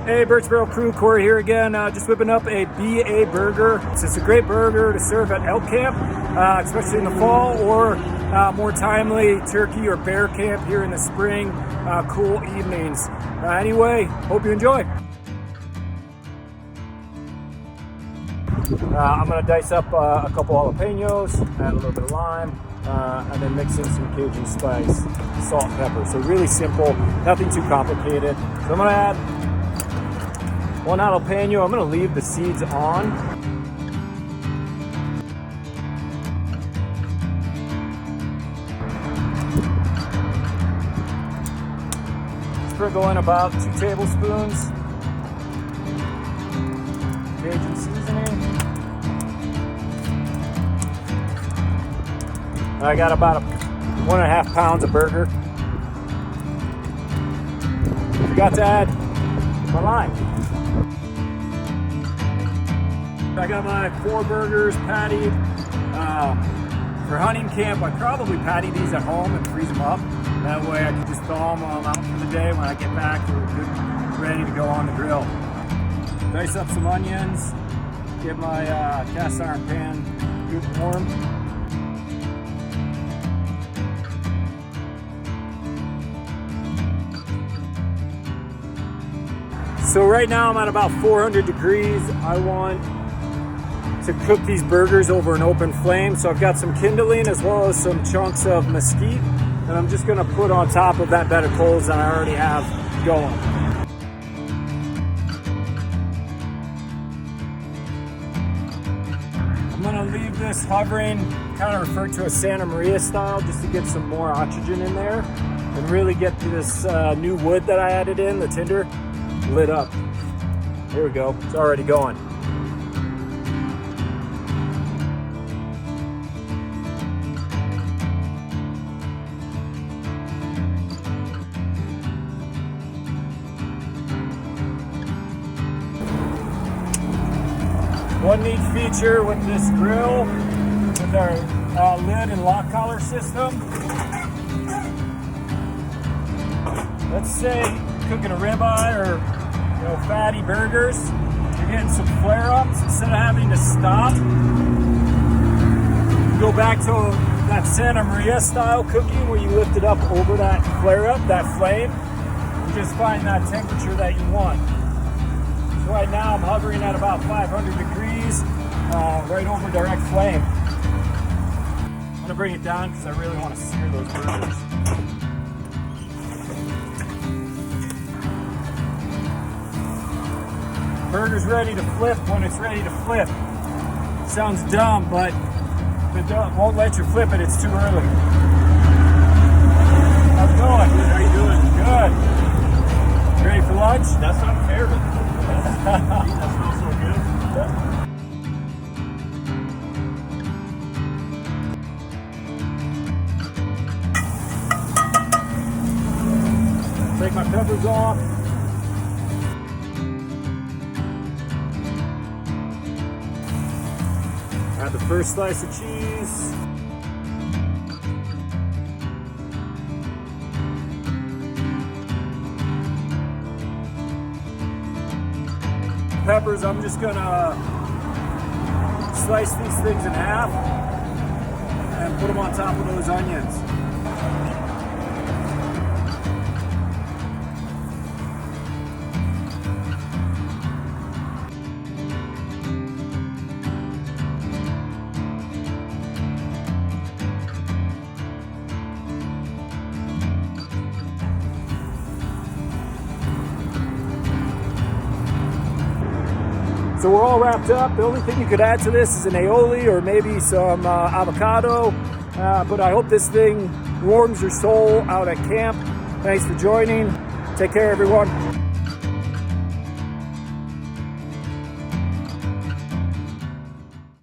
Hey, Burch Crew, Corey here again. Just whipping up a BA burger. It's a great burger to serve at elk camp, especially in the fall, or more timely, turkey or bear camp here in the spring, cool evenings. Anyway, hope you enjoy. I'm gonna dice up a couple jalapenos, add a little bit of lime, and then mix in some Cajun spice, salt and pepper. So really simple, nothing too complicated. So I'm gonna add one jalapeno. I'm gonna leave the seeds on. Sprinkle in about 2 tablespoons Cajun seasoning. I got about 1.5 pounds of burger. Forgot to add my lime. I got my 4 burgers pattied. For hunting camp, I probably patty these at home and freeze them up. That way I can just thaw them out for the day. When I get back, they're good, ready to go on the grill. Dice up some onions. Get my cast iron pan good warm. So right now I'm at about 400 degrees. I want to cook these burgers over an open flame. So I've got some kindling as well as some chunks of mesquite, and I'm just gonna put on top of that bed of coals that I already have going. I'm gonna leave this hovering, kind of referred to as Santa Maria style, just to get some more oxygen in there and really get to this new wood that I added in, the tinder, lit up. Here we go, it's already going. One neat feature with this grill, with our lid and lock collar system. Let's say cooking a ribeye or fatty burgers, you're getting some flare-ups. Instead of having to stop, go back to that Santa Maria style cooking where you lift it up over that flare-up, that flame, and just find that temperature that you want. So right now I'm hovering at about 500 degrees, right over direct flame. I'm gonna bring it down because I really want to sear those burgers. Burger's ready to flip when it's ready to flip. Sounds dumb, but if it won't let you flip it, it's too early. How's it going? Good, how you doing? Good. Ready for lunch? That's not fair, but that smells so good. Yeah. Take my peppers off. Add the first slice of cheese. Peppers, I'm just gonna slice these things in half and put them on top of those onions. So we're all wrapped up. The only thing you could add to this is an aioli or maybe some avocado. But I hope this thing warms your soul out at camp. Thanks for joining. Take care, everyone.